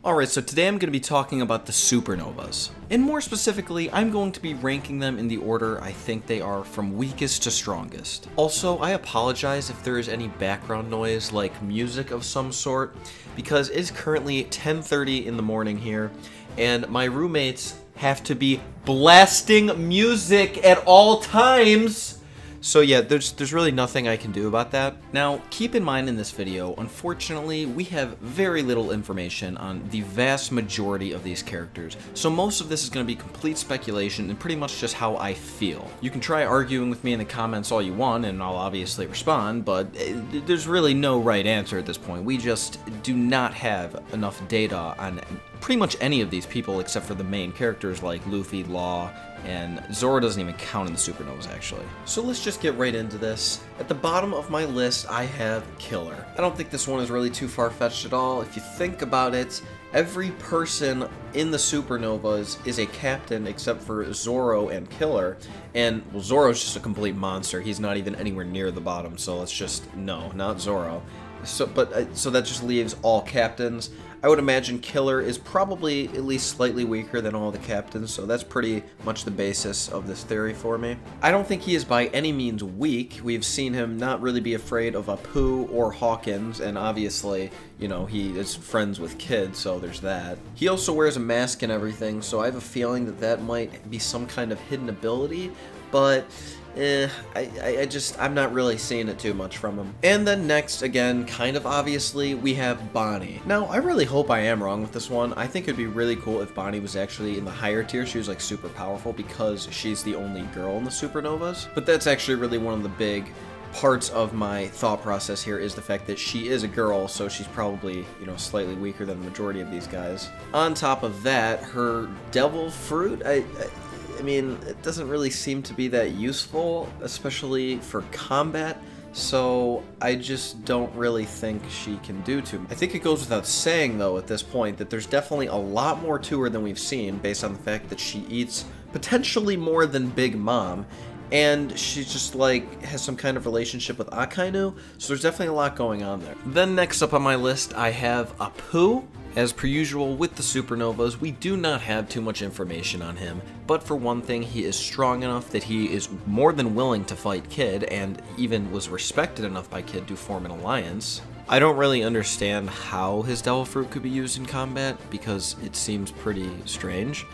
Alright, so today I'm going to be talking about the supernovas. And more specifically, I'm going to be ranking them in the order I think they are from weakest to strongest. Also, I apologize if there is any background noise, like music of some sort, because it is currently 10:30 in the morning here, and my roommates have to be blasting music at all times. So yeah, there's really nothing I can do about that. Now, keep in mind in this video, unfortunately, we have very little information on the vast majority of these characters, so most of this is going to be complete speculation and pretty much just how I feel. You can try arguing with me in the comments all you want, and I'll obviously respond, but there's really no right answer at this point. We just do not have enough data on pretty much any of these people except for the main characters like Luffy, Law, and Zoro doesn't even count in the supernovas, actually. So let's just get right into this. At the bottom of my list, I have Killer. I don't think this one is really too far-fetched at all. If you think about it, every person in the supernovas is a captain except for Zoro and Killer, and, well, Zoro's just a complete monster. He's not even anywhere near the bottom, so let's just, no, not Zoro. So that just leaves all captains. I would imagine Killer is probably at least slightly weaker than all the captains, so that's pretty much the basis of this theory for me. I don't think he is by any means weak. We've seen him not really be afraid of Apu or Hawkins, and obviously, you know, he is friends with Kid, so there's that. He also wears a mask and everything, so I have a feeling that that might be some kind of hidden ability, but I'm not really seeing it too much from him. And then next, again, kind of obviously, we have Bonnie. Now, I really hope I am wrong with this one. I think it'd be really cool if Bonnie was actually in the higher tier. She was like super powerful because she's the only girl in the supernovas. But that's actually really one of the big parts of my thought process here is the fact that she is a girl, so she's probably, you know, slightly weaker than the majority of these guys. On top of that, her devil fruit, I mean, it doesn't really seem to be that useful, especially for combat, so I just don't really think she can do too much. I think it goes without saying, though, at this point, that there's definitely a lot more to her than we've seen, based on the fact that she eats potentially more than Big Mom, and she just, like, has some kind of relationship with Akainu, so there's definitely a lot going on there. Then next up on my list, I have Apu. As per usual with the supernovas, we do not have too much information on him, but for one thing, he is strong enough that he is more than willing to fight Kid, and even was respected enough by Kid to form an alliance. I don't really understand how his devil fruit could be used in combat, because it seems pretty strange,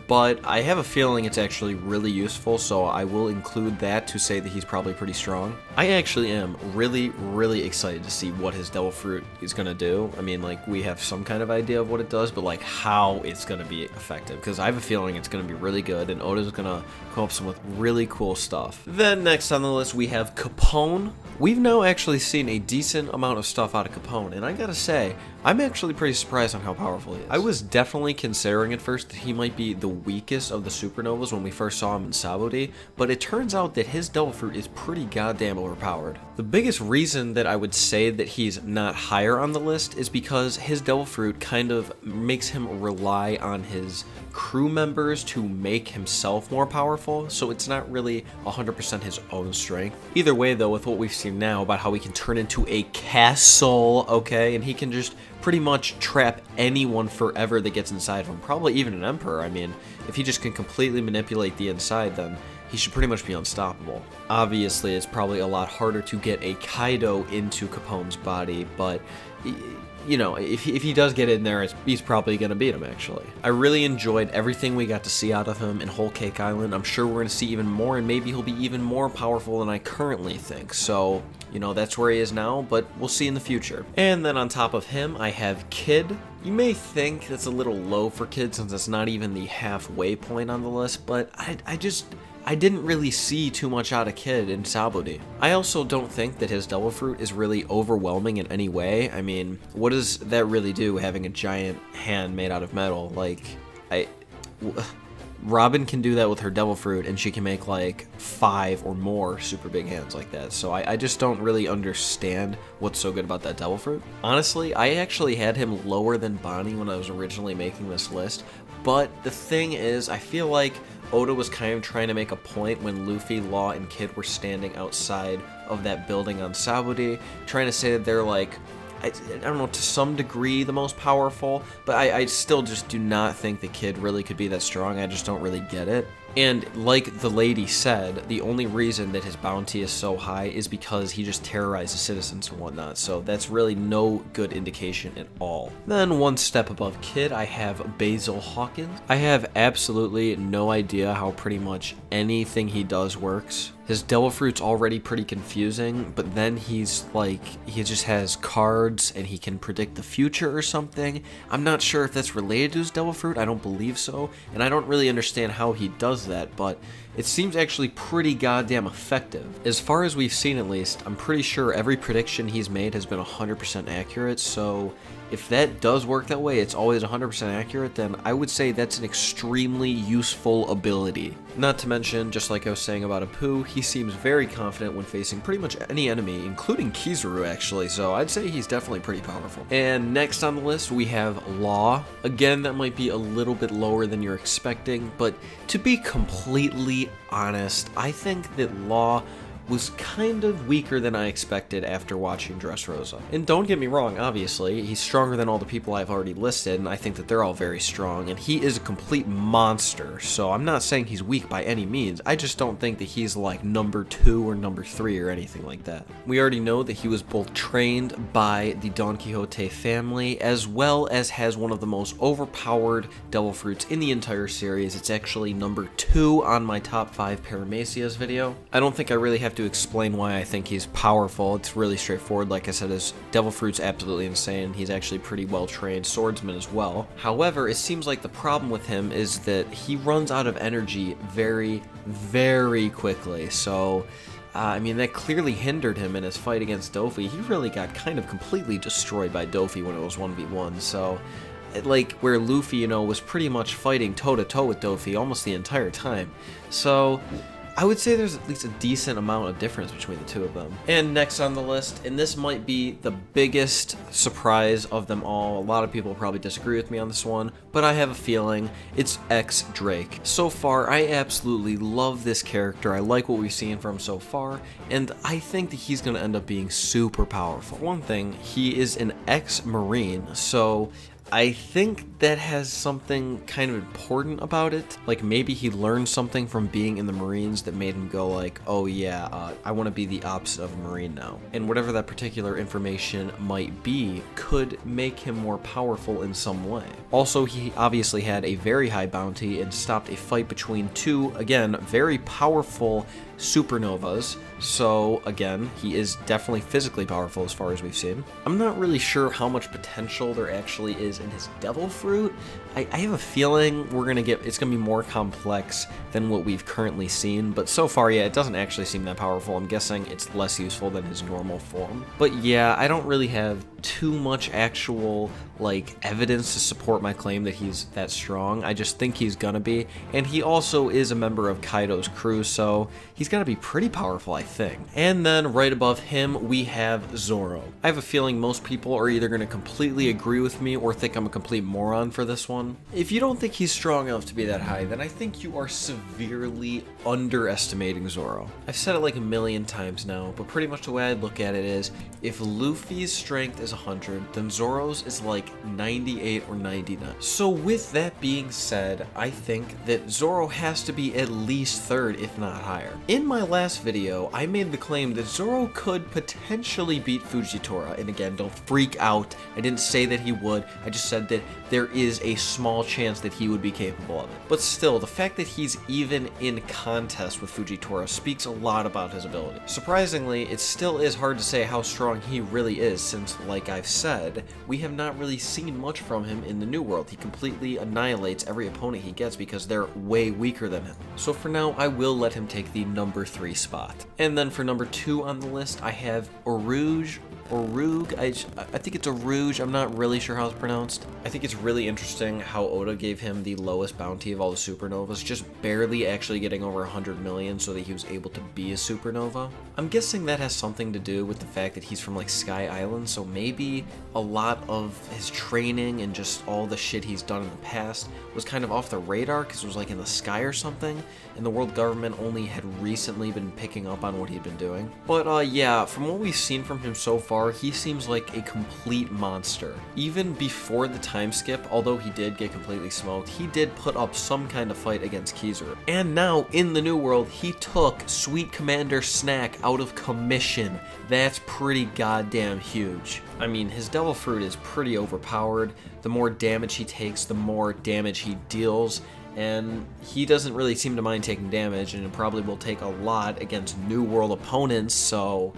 but I have a feeling it's actually really useful, so I will include that to say that he's probably pretty strong. I actually am really excited to see what his devil fruit is going to do. I mean, like, we have some kind of idea of what it does, but like how it's going to be effective, because I have a feeling it's going to be really good, and Oda's going to come up with really cool stuff. Then next on the list, we have Capone. We've now actually seen a decent amount of stuff out of Capone, and I gotta say, I'm actually pretty surprised on how powerful he is. I was definitely considering at first that he might be the weakest of the supernovas when we first saw him in Sabaody, but it turns out that his devil fruit is pretty goddamn overpowered. The biggest reason that I would say that he's not higher on the list is because his devil fruit kind of makes him rely on his crew members to make himself more powerful, so it's not really 100% his own strength. Either way, though, with what we've seen now about how he can turn into a castle, okay, and he can just pretty much trap anyone forever that gets inside of him, probably even an emperor. I mean, if he just can completely manipulate the inside, then he should pretty much be unstoppable. Obviously, it's probably a lot harder to get a Kaido into Capone's body, but you know, if he does get in there, he's probably going to beat him, actually. I really enjoyed everything we got to see out of him in Whole Cake Island. I'm sure we're going to see even more, and maybe he'll be even more powerful than I currently think. So, you know, that's where he is now, but we'll see in the future. And then on top of him, I have Kid. You may think that's a little low for Kid since it's not even the halfway point on the list, but I didn't really see too much out of Kid in Sabaody. I also don't think that his devil fruit is really overwhelming in any way. I mean, what does that really do, having a giant hand made out of metal? Like, Robin can do that with her devil fruit, and she can make like 5 or more super big hands like that. So I just don't really understand what's so good about that devil fruit. Honestly, I actually had him lower than Bonnie when I was originally making this list, but the thing is, I feel like Oda was kind of trying to make a point when Luffy, Law, and Kid were standing outside of that building on Sabaody, trying to say that they're like I don't know, to some degree the most powerful, but I still just do not think the kid really could be that strong. I just don't really get it. And like the lady said, the only reason that his bounty is so high is because he just terrorizes citizens and whatnot, so that's really no good indication at all. Then one step above Kid, I have Basil Hawkins. I have absolutely no idea how pretty much anything he does works. His Devil Fruit's already pretty confusing, but then he's like, he just has cards and he can predict the future or something. I'm not sure if that's related to his Devil Fruit, I don't believe so, and I don't really understand how he does that, but it seems actually pretty goddamn effective. As far as we've seen at least, I'm pretty sure every prediction he's made has been 100% accurate, so if that does work that way, it's always 100% accurate, then I would say that's an extremely useful ability. Not to mention, just like I was saying about Apu, he seems very confident when facing pretty much any enemy, including Kizaru actually, so I'd say he's definitely pretty powerful. And next on the list, we have Law. Again, that might be a little bit lower than you're expecting, but to be completely honest, I think that Law was kind of weaker than I expected after watching Dressrosa. And don't get me wrong, obviously, he's stronger than all the people I've already listed, and I think that they're all very strong, and he is a complete monster, so I'm not saying he's weak by any means, I just don't think that he's like number 2 or number 3 or anything like that. We already know that he was both trained by the Don Quixote family, as well as has one of the most overpowered Devil Fruits in the entire series. It's actually number 2 on my top 5 Paramecias video. I don't think I really have to explain why I think he's powerful. It's really straightforward. Like I said, his Devil Fruit's absolutely insane. He's actually pretty well trained swordsman as well. However, it seems like the problem with him is that he runs out of energy very, very quickly. So I mean, that clearly hindered him in his fight against Dofi. He really got kind of completely destroyed by Dofi when it was 1v1. So like where Luffy, you know, was pretty much fighting toe-to-toe with Dofi almost the entire time. So I would say there's at least a decent amount of difference between the two of them. And next on the list, and this might be the biggest surprise of them all, a lot of people probably disagree with me on this one, but I have a feeling it's X Drake. So far, I absolutely love this character. I like what we've seen from him so far, and I think that he's going to end up being super powerful. For one thing, he is an ex-Marine, so I think that has something kind of important about it. Like maybe he learned something from being in the Marines that made him go like, oh yeah, I want to be the opposite of a Marine now. And whatever that particular information might be could make him more powerful in some way. Also, he obviously had a very high bounty and stopped a fight between two, again, very powerful supernovas. So again, he is definitely physically powerful as far as we've seen. I'm not really sure how much potential there actually is in his Devil Fruit. I have a feeling it's gonna be more complex than what we've currently seen, but so far, yeah, it doesn't actually seem that powerful. I'm guessing it's less useful than his normal form. But yeah, I don't really have too much actual like evidence to support my claim that he's that strong. I just think he's gonna be, and he also is a member of Kaido's crew, so he's gonna be pretty powerful, I think. And then right above him, we have Zoro. I have a feeling most people are either gonna completely agree with me or think I'm a complete moron for this one. If you don't think he's strong enough to be that high, then I think you are severely underestimating Zoro. I've said it like a million times now, but pretty much the way I look at it is, if Luffy's strength is 100, then Zoro's is like 98 or 99. So with that being said, I think that Zoro has to be at least third, if not higher. In my last video, I made the claim that Zoro could potentially beat Fujitora, and again, don't freak out, I didn't say that he would, I just said that there is a small chance that he would be capable of it. But still, the fact that he's even in contest with Fujitora speaks a lot about his ability. Surprisingly, it still is hard to say how strong he really is, since, like I've said, we have not really seen much from him in the New World. He completely annihilates every opponent he gets because they're way weaker than him. So for now, I will let him take the number 3 spot. And then for number 2 on the list, I have Oruge. I think it's Oruge, I'm not really sure how it's pronounced. I think it's really interesting how Oda gave him the lowest bounty of all the supernovas, just barely actually getting over 100 million so that he was able to be a supernova. I'm guessing that has something to do with the fact that he's from like Sky Island, so maybe a lot of his training and just all the shit he's done in the past was kind of off the radar because it was like in the sky or something, and the world government only had recently been picking up on what he'd been doing. But yeah, from what we've seen from him so far, far, he seems like a complete monster. Even before the time skip, although he did get completely smoked, he did put up some kind of fight against Kizaru. And now, in the New World, he took Sweet Commander Snack out of commission. That's pretty goddamn huge. I mean, his Devil Fruit is pretty overpowered. The more damage he takes, the more damage he deals, and he doesn't really seem to mind taking damage, and it probably will take a lot against New World opponents, so,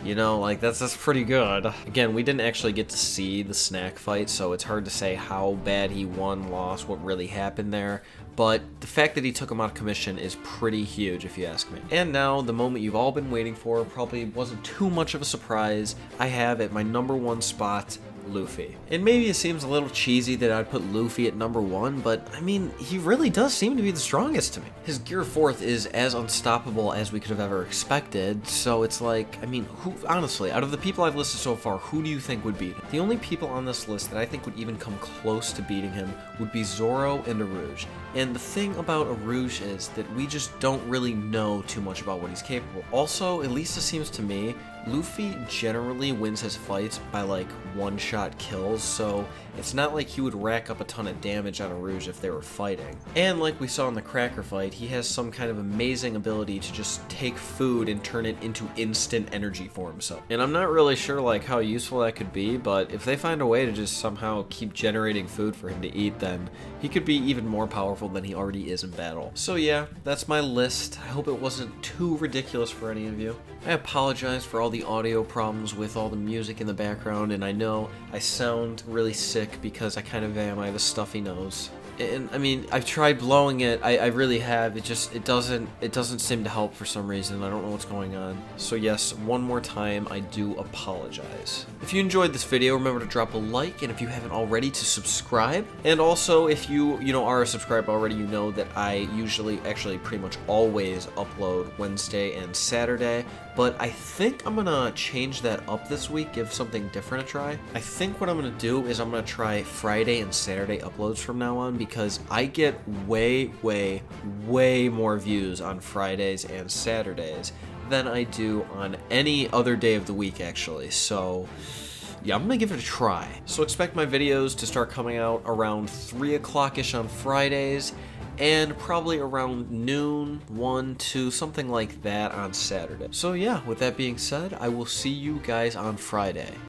you know, like, that's pretty good. Again, we didn't actually get to see the Snack fight, so it's hard to say how bad he won, lost, what really happened there, but the fact that he took him out of commission is pretty huge, if you ask me. And now, the moment you've all been waiting for, probably wasn't too much of a surprise. I have at my #1 spot, Luffy. And maybe it seems a little cheesy that I'd put Luffy at #1, but I mean, he really does seem to be the strongest to me. His Gear 4th is as unstoppable as we could have ever expected, so it's like, I mean, who, honestly, out of the people I've listed so far, who do you think would beat him? The only people on this list that I think would even come close to beating him would be Zoro and Aruj. And the thing about Aruj is that we just don't really know too much about what he's capable. Also, at least it seems to me, Luffy generally wins his fights by like one-shot kills, so it's not like he would rack up a ton of damage on Aruj if they were fighting. And like we saw in the Cracker fight, he has some kind of amazing ability to just take food and turn it into instant energy for himself. And I'm not really sure like how useful that could be, but if they find a way to just somehow keep generating food for him to eat, then he could be even more powerful than he already is in battle. So yeah, that's my list. I hope it wasn't too ridiculous for any of you. I apologize for all the audio problems with all the music in the background, and I know I sound really sick because I kind of am. I have a stuffy nose. And I mean, I've tried blowing it, I really have, it doesn't seem to help for some reason. I don't know what's going on. So yes, one more time, I do apologize. If you enjoyed this video, remember to drop a like, and if you haven't already, to subscribe. And also, if you are a subscriber already, you know that I usually, actually pretty much always upload Wednesday and Saturday, but I think I'm gonna change that up this week, give something different a try. I think what I'm gonna do is I'm gonna try Friday and Saturday uploads from now on, because I get way more views on Fridays and Saturdays than I do on any other day of the week, actually. So yeah, I'm gonna give it a try. So expect my videos to start coming out around 3 o'clock-ish on Fridays, and probably around noon, 1, 2, something like that on Saturday. So yeah, with that being said, I will see you guys on Friday.